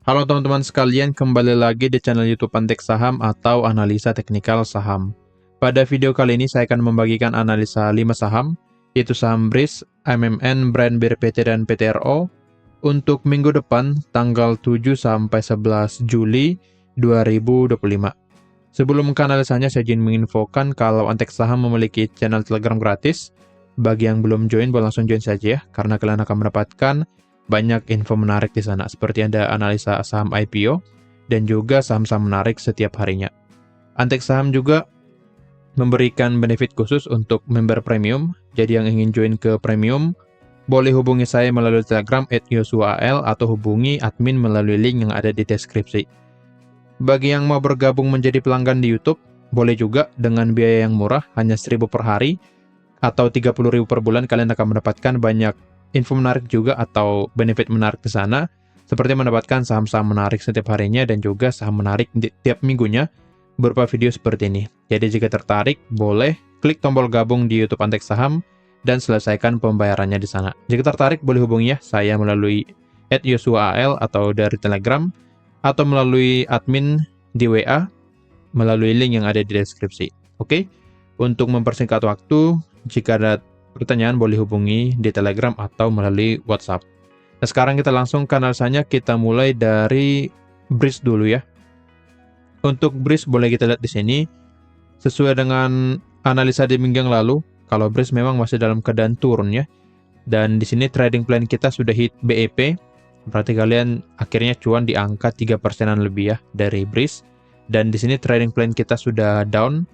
Halo teman-teman sekalian, kembali lagi di channel YouTube Antek Saham atau Analisa Teknikal Saham. Pada video kali ini saya akan membagikan analisa 5 saham, yaitu saham BRIS, MMN, Brand BRPT, dan PTRO untuk minggu depan tanggal 7 sampai 11 Juli 2025. Sebelum ke analisanya, saya ingin menginfokan kalau Antek Saham memiliki channel Telegram gratis. Bagi yang belum join, boleh langsung join saja ya, karena kalian akan mendapatkan banyak info menarik di sana, seperti ada analisa saham IPO dan juga saham-saham menarik setiap harinya. Antek Saham juga memberikan benefit khusus untuk member premium, jadi yang ingin join ke premium, boleh hubungi saya melalui Telegram @yosuaal atau hubungi admin melalui link yang ada di deskripsi. Bagi yang mau bergabung menjadi pelanggan di YouTube, boleh juga dengan biaya yang murah, hanya 1.000 per hari, atau 30.000 per bulan, kalian akan mendapatkan banyak info menarik juga atau benefit menarik di sana, seperti mendapatkan saham-saham menarik setiap harinya dan juga saham menarik di tiap minggunya berupa video seperti ini. Jadi jika tertarik, boleh klik tombol gabung di YouTube Antek Saham dan selesaikan pembayarannya di sana. Jika tertarik, boleh hubungi ya saya melalui @yosuaal atau dari Telegram atau melalui admin di WA melalui link yang ada di deskripsi. Oke? Untuk mempersingkat waktu, jika ada pertanyaan boleh hubungi di Telegram atau melalui WhatsApp. Nah, sekarang kita langsung ke analisanya. Kita mulai dari BRIS dulu ya. Untuk BRIS boleh kita lihat di sini, sesuai dengan analisa di minggu yang lalu, kalau BRIS memang masih dalam keadaan turun ya. Dan di sini trading plan kita sudah hit BEP, berarti kalian akhirnya cuan di angka 3%-an lebih ya dari BRIS. Dan di sini trading plan kita sudah down,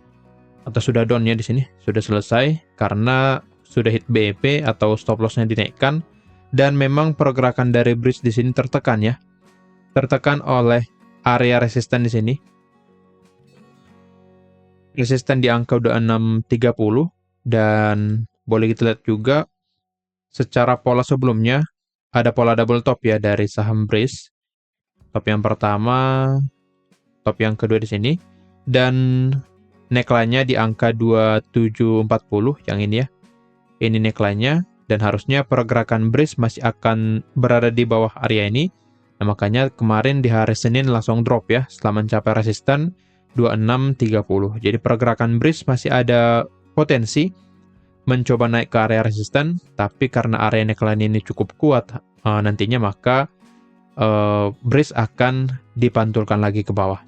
atau sudah down ya di sini, sudah selesai karena sudah hit BEP atau stop loss-nya dinaikkan, dan memang pergerakan dari BRIS di sini tertekan ya. Tertekan oleh area resisten di sini. Resisten di angka 2630, dan boleh kita lihat juga secara pola sebelumnya ada pola double top ya dari saham BRIS. Top yang pertama, top yang kedua di sini, dan neckline-nya di angka 2740 yang ini ya. Ini neckline-nya, dan harusnya pergerakan BRIS masih akan berada di bawah area ini. Nah, makanya kemarin di hari Senin langsung drop ya setelah mencapai resisten 2630. Jadi pergerakan BRIS masih ada potensi mencoba naik ke area resisten, tapi karena area neckline ini cukup kuat nantinya, maka BRIS akan dipantulkan lagi ke bawah.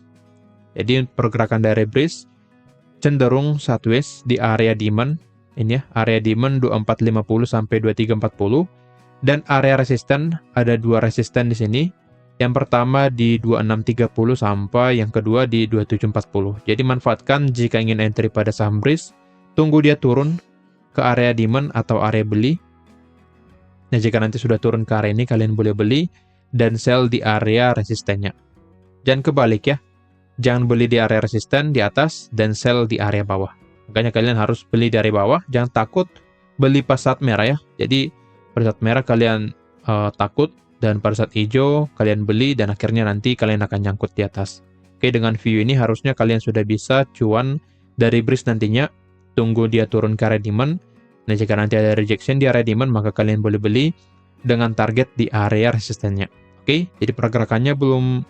Jadi pergerakan dari BRIS cenderung sideways di area demand. Ini ya, area demand 2450 sampai 2340, dan area resisten ada dua resisten di sini. Yang pertama di 2630 sampai yang kedua di 2740. Jadi manfaatkan jika ingin entry pada saham BRIS, tunggu dia turun ke area demand atau area beli. Nah, jika nanti sudah turun ke area ini, kalian boleh beli dan sell di area resistennya. Jangan kebalik ya. Jangan beli di area resisten di atas dan sell di area bawah. Makanya kalian harus beli dari bawah, jangan takut beli pas saat merah ya. Jadi pada saat merah kalian takut, dan pada saat hijau kalian beli, dan akhirnya nanti kalian akan nyangkut di atas. Oke, dengan view ini harusnya kalian sudah bisa cuan dari BRIS nantinya. Tunggu dia turun ke area demand. Nah, jika nanti ada rejection di area demand, maka kalian boleh beli dengan target di area resistennya. Oke, jadi pergerakannya belum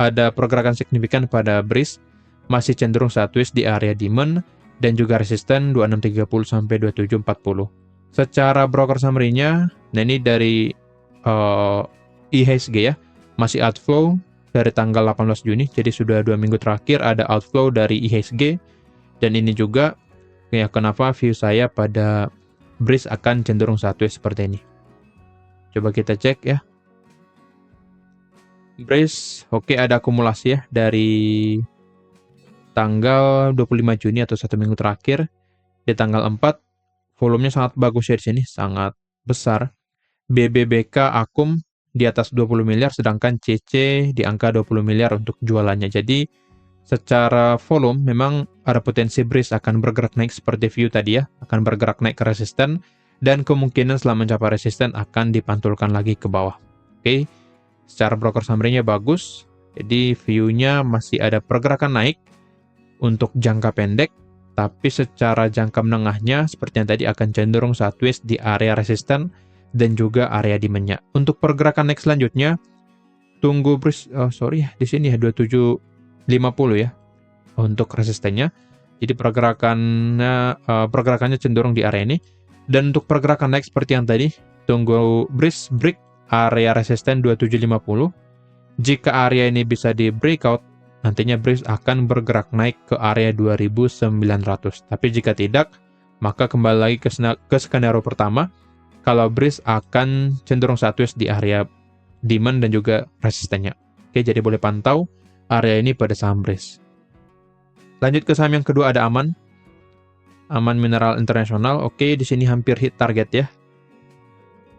ada pergerakan signifikan pada BRIS, masih cenderung sideways di area demand dan juga resisten 2630 sampai 2740. Secara broker summary-nya, nah ini dari IHSG ya, masih outflow dari tanggal 18 Juni, jadi sudah 2 minggu terakhir ada outflow dari IHSG, dan ini juga ya kenapa view saya pada BRIS akan cenderung sideways seperti ini. Coba kita cek ya. BRIS, oke, ada akumulasi ya dari tanggal 25 Juni atau 1 minggu terakhir. Di tanggal 4, volumenya sangat bagus ya di sini, sangat besar. BBBK akum di atas 20 miliar, sedangkan CC di angka 20 miliar untuk jualannya. Jadi secara volume memang ada potensi BRIS akan bergerak naik seperti view tadi ya, akan bergerak naik ke resisten, dan kemungkinan setelah mencapai resisten akan dipantulkan lagi ke bawah. Oke, secara broker summary-nya bagus, jadi view-nya masih ada pergerakan naik untuk jangka pendek, tapi secara jangka menengahnya seperti yang tadi akan cenderung sideways di area resisten dan juga area demand-nya. Untuk pergerakan next selanjutnya, tunggu di sini ya 2750 ya untuk resistennya. Jadi pergerakannya cenderung di area ini. Dan untuk pergerakan naik seperti yang tadi, tunggu break area resisten 2750. Jika area ini bisa di breakout, nantinya break akan bergerak naik ke area 2900. Tapi jika tidak, maka kembali lagi ke skenario pertama. Kalau break akan cenderung sideways di area demand dan juga resistennya. Oke, jadi boleh pantau area ini pada saham break. Lanjut ke saham yang kedua, ada Aman. Aman Mineral Internasional. Oke, di sini hampir hit target ya.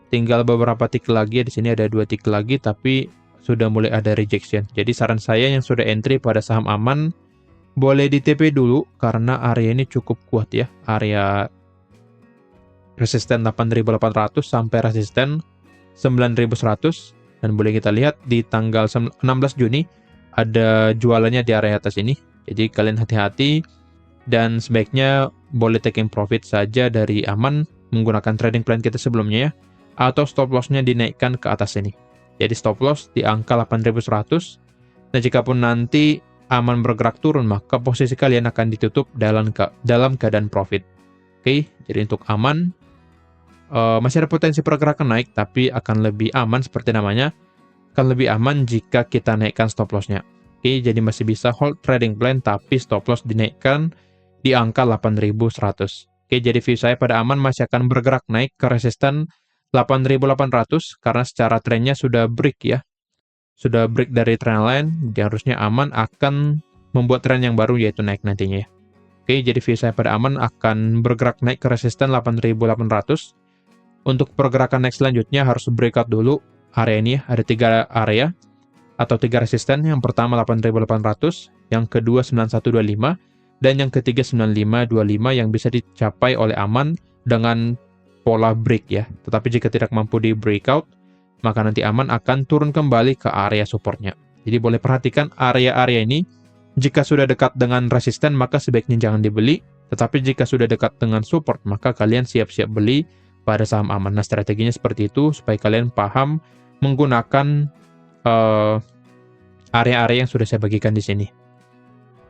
Tinggal beberapa tick lagi, di sini ada 2 tick lagi, tapi sudah mulai ada rejection. Jadi saran saya yang sudah entry pada saham Aman, boleh di TP dulu, karena area ini cukup kuat ya. Area resisten 8.800 sampai resisten 9.100. Dan boleh kita lihat di tanggal 16 Juni, ada jualannya di area atas ini. Jadi kalian hati-hati, dan sebaiknya boleh taking profit saja dari Aman, menggunakan trading plan kita sebelumnya ya, atau stop loss-nya dinaikkan ke atas ini. Jadi stop loss di angka 8.100. Nah, jikapun nanti Aman bergerak turun, maka posisi kalian akan ditutup dalam keadaan profit. Oke, jadi untuk Aman, masih ada potensi pergerakan naik, tapi akan lebih aman seperti namanya, akan lebih aman jika kita naikkan stop loss-nya. Oke, jadi masih bisa hold trading plan, tapi stop loss dinaikkan di angka 8.100. Oke, jadi view saya pada Aman masih akan bergerak naik ke resisten 8.800, karena secara trennya sudah break ya. Sudah break dari trendline, jadi harusnya Aman akan membuat tren yang baru, yaitu naik nantinya ya. Oke, jadi view saya pada Aman akan bergerak naik ke resisten 8.800. Untuk pergerakan naik selanjutnya harus breakout dulu area ini ya. Ada 3 area atau 3 resisten. Yang pertama 8.800, yang kedua 9125, dan yang ketiga 9525 yang bisa dicapai oleh Aman dengan pola break ya. Tetapi jika tidak mampu di breakout, maka nanti Aman akan turun kembali ke area supportnya. Jadi boleh perhatikan area-area ini. Jika sudah dekat dengan resisten, maka sebaiknya jangan dibeli. Tetapi jika sudah dekat dengan support, maka kalian siap-siap beli pada saham Aman. Nah, strateginya seperti itu supaya kalian paham menggunakan area-area yang sudah saya bagikan di sini.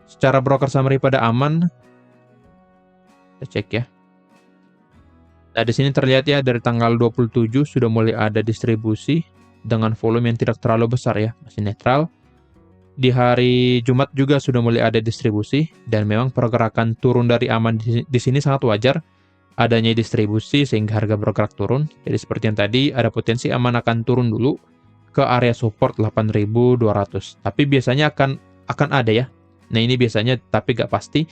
Secara broker summary pada Aman, kita cek ya. Nah, di sini terlihat ya dari tanggal 27 sudah mulai ada distribusi dengan volume yang tidak terlalu besar ya, masih netral. Di hari Jumat juga sudah mulai ada distribusi, dan memang pergerakan turun dari Aman di sini sangat wajar. Adanya distribusi sehingga harga bergerak turun. Jadi seperti yang tadi, ada potensi Aman akan turun dulu ke area support 8.200. Tapi biasanya akan ada ya. Nah, ini biasanya tapi gak pasti.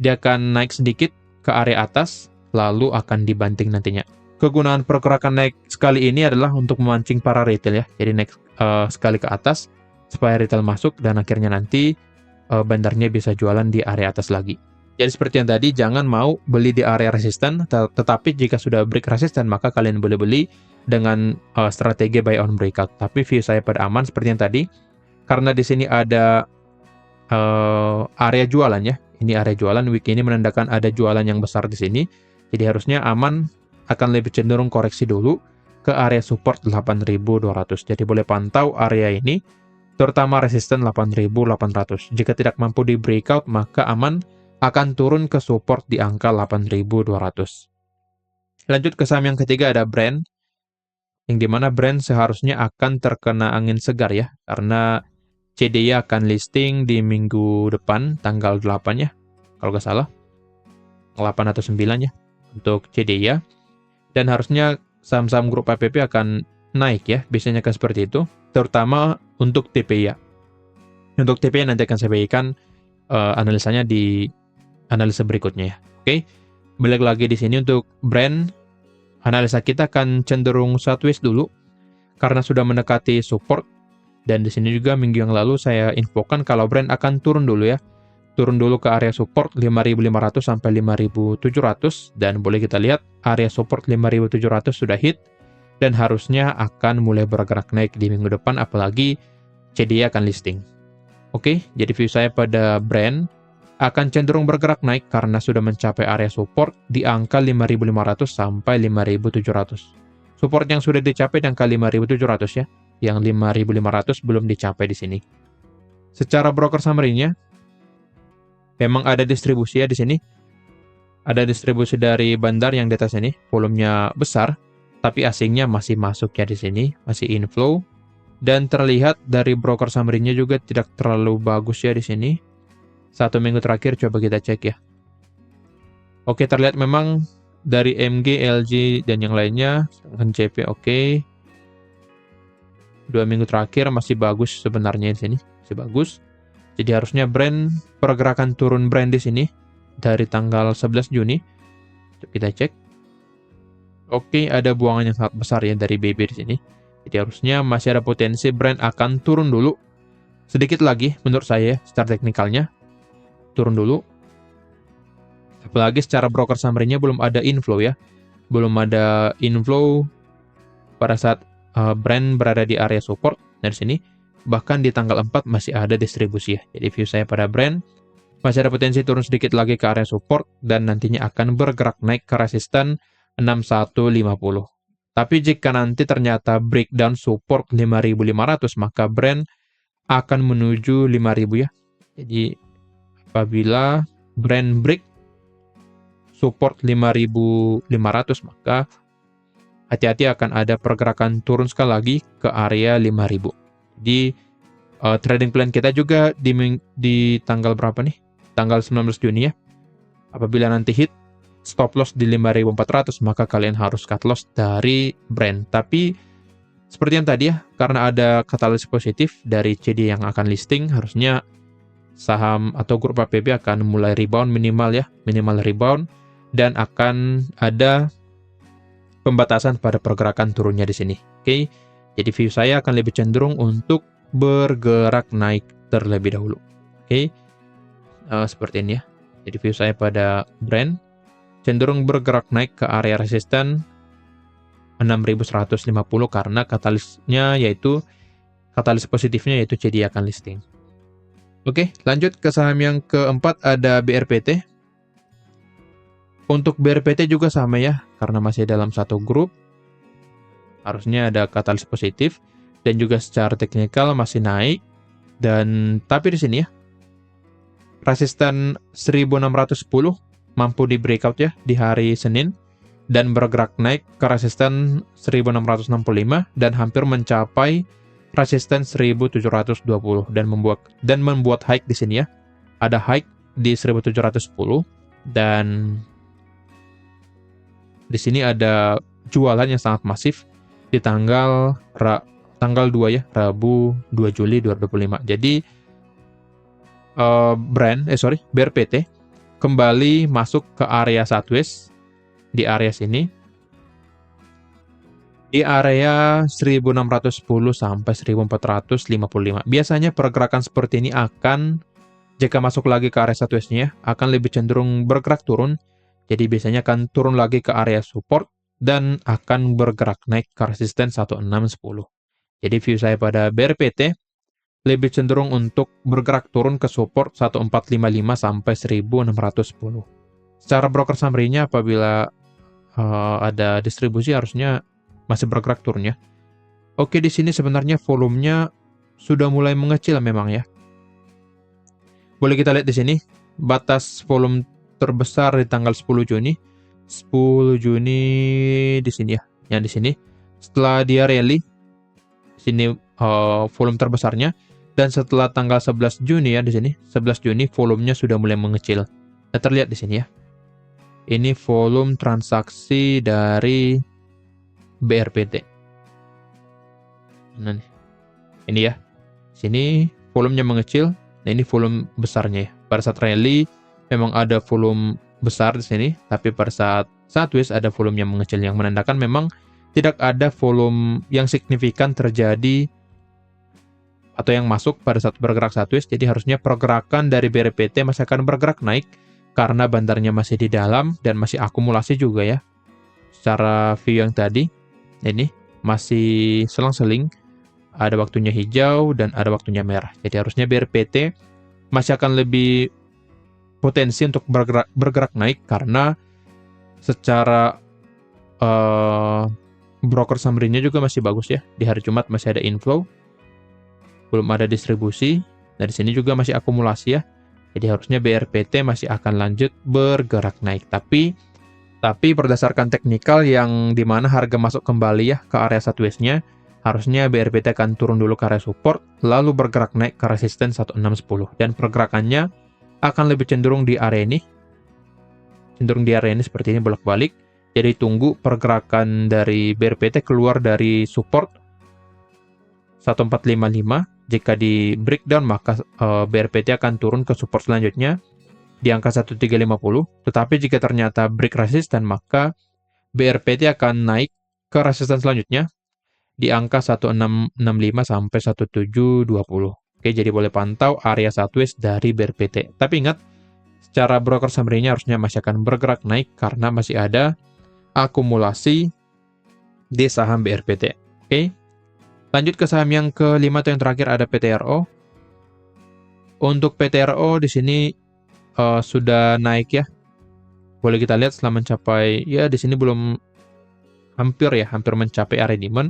Dia akan naik sedikit ke area atas, lalu akan dibanting nantinya. Kegunaan pergerakan naik sekali ini adalah untuk memancing para retail ya. Jadi naik sekali ke atas supaya retail masuk, dan akhirnya nanti bandarnya bisa jualan di area atas lagi. Jadi seperti yang tadi, jangan mau beli di area resisten, tetapi jika sudah break resisten, maka kalian boleh beli dengan strategi buy on breakout. Tapi view saya pada Aman seperti yang tadi, karena di sini ada area jualan ya. Ini area jualan, week ini menandakan ada jualan yang besar di sini. Jadi harusnya Aman akan lebih cenderung koreksi dulu ke area support 8.200. Jadi boleh pantau area ini, terutama resisten 8.800. Jika tidak mampu di breakout, maka Aman akan turun ke support di angka 8.200. Lanjut ke saham yang ketiga, ada Brand, yang dimana Brand seharusnya akan terkena angin segar ya, karena CDI akan listing di minggu depan, tanggal 8 ya, kalau nggak salah, 8 atau 9 ya, untuk CDI ya. Dan harusnya saham-saham grup APP akan naik ya, biasanya kan seperti itu, terutama untuk TPI ya. Untuk TPI nanti akan saya bagikan analisanya di analisa berikutnya ya. Oke. Balik lagi di sini untuk Brand, analisa kita akan cenderung sideways dulu karena sudah mendekati support, dan di sini juga minggu yang lalu saya infokan kalau Brand akan turun dulu ya. Turun dulu ke area support 5.500 sampai 5.700, dan boleh kita lihat area support 5.700 sudah hit dan harusnya akan mulai bergerak naik di minggu depan, apalagi CDI akan listing. Oke, jadi view saya pada Brand akan cenderung bergerak naik karena sudah mencapai area support di angka 5.500 sampai 5.700. Support yang sudah dicapai di angka 5.700 ya. yang 5.500 belum dicapai di sini. Secara broker summary-nya, memang ada distribusi ya di sini. Ada distribusi dari bandar yang di atas ini, volumenya besar, tapi asingnya masih masuk ya di sini, masih inflow. Dan terlihat dari broker summary-nya juga tidak terlalu bagus ya di sini. 1 minggu terakhir coba kita cek ya. Oke, terlihat memang dari MG, LG, dan yang lainnya, sedangkan CP oke. 2 minggu terakhir masih bagus sebenarnya di sini, masih bagus. Jadi harusnya brand pergerakan turun brand di sini dari tanggal 11 Juni. Coba kita cek. Oke, ada buangan yang sangat besar ya dari BB di sini. Jadi harusnya masih ada potensi brand akan turun dulu. Sedikit lagi menurut saya secara teknikalnya. Turun dulu. Apalagi secara broker summary-nya belum ada inflow ya. Belum ada inflow pada saat brand berada di area support dari sini. Bahkan di tanggal 4 masih ada distribusi ya. Jadi view saya pada brand masih ada potensi turun sedikit lagi ke area support dan nantinya akan bergerak naik ke resisten 6150. Tapi jika nanti ternyata breakdown support 5.500, maka brand akan menuju 5.000 ya. Jadi apabila brand break support 5.500, maka hati-hati akan ada pergerakan turun sekali lagi ke area 5.000. Di trading plan kita juga di tanggal berapa nih? Tanggal 19 Juni ya. Apabila nanti hit stop loss di 5.400, maka kalian harus cut loss dari brand. Tapi seperti yang tadi ya, karena ada katalis positif dari CD yang akan listing, harusnya saham atau grup APB akan mulai rebound minimal ya, minimal rebound, dan akan ada pembatasan pada pergerakan turunnya di sini. Oke, jadi view saya akan lebih cenderung untuk bergerak naik terlebih dahulu. Oke, seperti ini ya. Jadi view saya pada brand cenderung bergerak naik ke area resisten 6.150 karena katalisnya yaitu katalis positifnya yaitu CD akan listing. Oke, lanjut ke saham yang keempat ada BRPT. Untuk BRPT juga sama ya, karena masih dalam satu grup. Harusnya ada katalis positif dan juga secara teknikal masih naik. Dan tapi di sini ya, resisten 1610 mampu di breakout ya di hari Senin dan bergerak naik ke resisten 1665 dan hampir mencapai resisten 1720 dan membuat high di sini ya. Ada high di 1710 dan di sini ada jualan yang sangat masif di tanggal 2 ya, Rabu 2 Juli 2025. Jadi BRPT kembali masuk ke area sideways di area sini. Di area 1610 sampai 1455. Biasanya pergerakan seperti ini akan jika masuk lagi ke area sideways-nya akan lebih cenderung bergerak turun. Jadi biasanya akan turun lagi ke area support dan akan bergerak naik ke resisten 1610. Jadi view saya pada BRPT lebih cenderung untuk bergerak turun ke support 1455 sampai 1610. Secara broker summary-nya apabila ada distribusi harusnya masih bergerak turun ya. Oke, di sini sebenarnya volumenya sudah mulai mengecil memang ya. Boleh kita lihat di sini batas volume terbesar di tanggal 10 Juni. 10 Juni di sini ya. Yang di sini setelah dia rally sini volume terbesarnya dan setelah tanggal 11 Juni ya di sini 11 Juni volumenya sudah mulai mengecil. Nah, terlihat di sini ya. Ini volume transaksi dari BRPT. Nah, ini ya. Sini volumenya mengecil. Nah, ini volume besarnya ya. Pada saat rally memang ada volume besar di sini, tapi pada saat sideways ada volume yang mengecil yang menandakan memang tidak ada volume yang signifikan terjadi atau yang masuk pada saat bergerak sideways. Jadi harusnya pergerakan dari BRPT masih akan bergerak naik karena bandarnya masih di dalam dan masih akumulasi juga ya. Secara view yang tadi ini masih selang-seling, ada waktunya hijau dan ada waktunya merah. Jadi harusnya BRPT masih akan lebih potensi untuk bergerak naik karena secara broker summary-nya juga masih bagus ya. Di hari Jumat masih ada inflow, belum ada distribusi. Nah, di sini juga masih akumulasi ya. Jadi harusnya BRPT masih akan lanjut bergerak naik. Tapi berdasarkan teknikal yang dimana harga masuk kembali ya ke area sideways-nya, harusnya BRPT akan turun dulu ke area support, lalu bergerak naik ke resisten 1610. Dan pergerakannya akan lebih cenderung di area ini. Cenderung di area ini seperti ini bolak-balik. Jadi tunggu pergerakan dari BRPT keluar dari support 1455. Jika di breakdown maka BRPT akan turun ke support selanjutnya di angka 1350. Tetapi jika ternyata break resisten maka BRPT akan naik ke resisten selanjutnya di angka 1665 sampai 1720. Oke, jadi boleh pantau area sideways dari BRPT. Tapi ingat, secara broker summary-nya harusnya masih akan bergerak naik karena masih ada akumulasi di saham BRPT. Oke. Lanjut ke saham yang kelima atau yang terakhir ada PTRO. Untuk PTRO di sini sudah naik ya. Boleh kita lihat setelah mencapai ya di sini belum hampir mencapai area demand.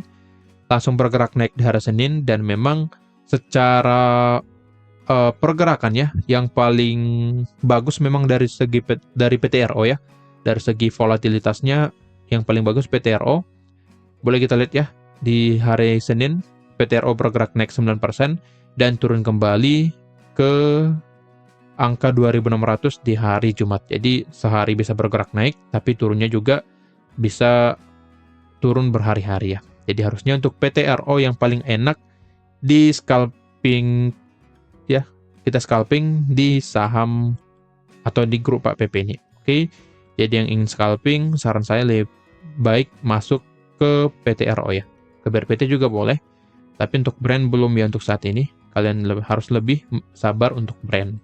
Langsung bergerak naik di hari Senin dan memang secara pergerakan ya yang paling bagus memang dari PTRO ya. Dari segi volatilitasnya yang paling bagus PTRO. Boleh kita lihat ya, di hari Senin PTRO bergerak naik 9% dan turun kembali ke angka 2600 di hari Jumat. Jadi sehari bisa bergerak naik, tapi turunnya juga bisa turun berhari-hari ya. Jadi harusnya untuk PTRO yang paling enak di scalping ya, kita scalping di saham atau di grup Pak PP ini. Oke. Jadi yang ingin scalping, saran saya lebih baik masuk ke PTRO ya. Ke BRPT juga boleh, tapi untuk brand belum ya untuk saat ini. Kalian harus lebih sabar untuk brand.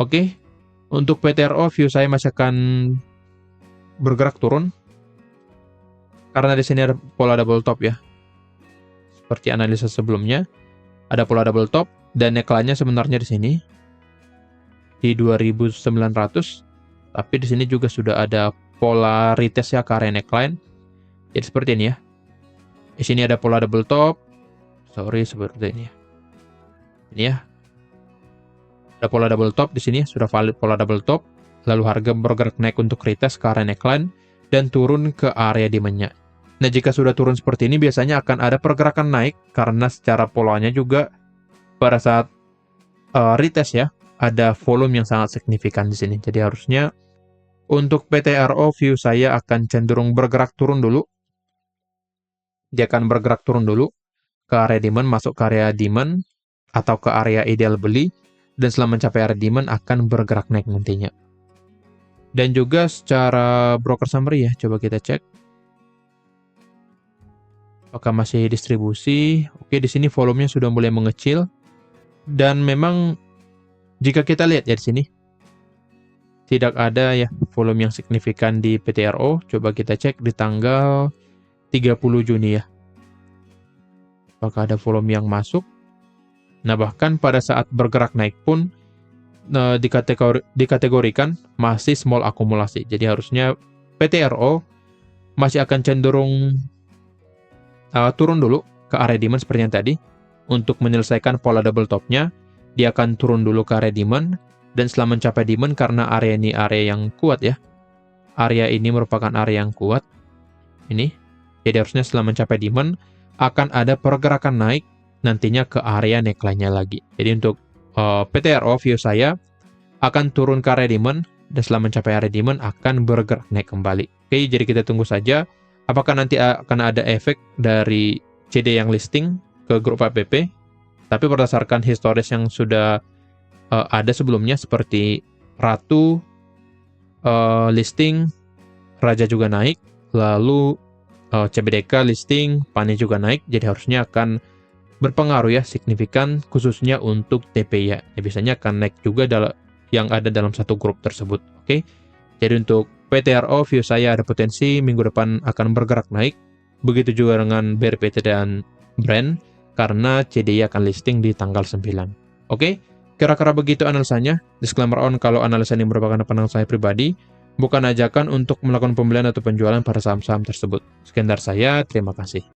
Oke, untuk PTRO view saya masih akan bergerak turun. Karena di sini ada pola double top ya. Seperti analisa sebelumnya, ada pola double top dan neckline-nya sebenarnya di sini di 2900. Tapi di sini juga sudah ada pola retest ya ke area neckline. Jadi seperti ini ya. Di sini ada pola double top. Seperti ini ya. Ini ya. Ada pola double top di sini, sudah valid pola double top. Lalu harga bergerak naik untuk retest ke area neckline dan turun ke area demand-nya. Nah, jika sudah turun seperti ini biasanya akan ada pergerakan naik karena secara polanya juga pada saat retest ya, ada volume yang sangat signifikan di sini. Jadi harusnya untuk PTRO view saya akan cenderung bergerak turun dulu. Dia akan bergerak turun dulu ke area demand, masuk ke area demand atau ke area ideal beli, dan setelah mencapai area demand akan bergerak naik nantinya. Dan juga secara broker summary ya, coba kita cek. Apakah masih distribusi? Oke, di sini volumenya sudah mulai mengecil. Dan memang jika kita lihat ya di sini, tidak ada ya volume yang signifikan di PTRO. Coba kita cek di tanggal 30 Juni ya. Apakah ada volume yang masuk? Nah, bahkan pada saat bergerak naik pun dikategorikan masih small akumulasi. Jadi harusnya PTRO masih akan cenderung turun dulu ke area demand seperti yang tadi. Untuk menyelesaikan pola double top-nya, dia akan turun dulu ke area demand. Dan setelah mencapai demand, karena area ini area yang kuat ya. Area ini merupakan area yang kuat. Ini. Jadi harusnya setelah mencapai demand, akan ada pergerakan naik nantinya ke area neckline-nya lagi. Jadi untuk PTRO view saya akan turun ke area demand. Dan setelah mencapai area demand, akan bergerak naik kembali. Oke, jadi kita tunggu saja. Apakah nanti akan ada efek dari CD yang listing ke grup APP? Tapi berdasarkan historis yang sudah ada sebelumnya seperti Ratu listing, Raja juga naik, lalu CBDK listing, Pani juga naik, jadi harusnya akan berpengaruh ya signifikan khususnya untuk TPY. Ya, biasanya akan naik juga yang ada dalam satu grup tersebut. Oke. Jadi untuk PTRO view saya ada potensi minggu depan akan bergerak naik. Begitu juga dengan BRPT dan Brand karena CDI akan listing di tanggal 9. Oke. Kira-kira begitu analisanya. Disclaimer on kalau analisa ini merupakan pandangan saya pribadi. bukan ajakan untuk melakukan pembelian atau penjualan pada saham-saham tersebut. Sekian dari saya, terima kasih.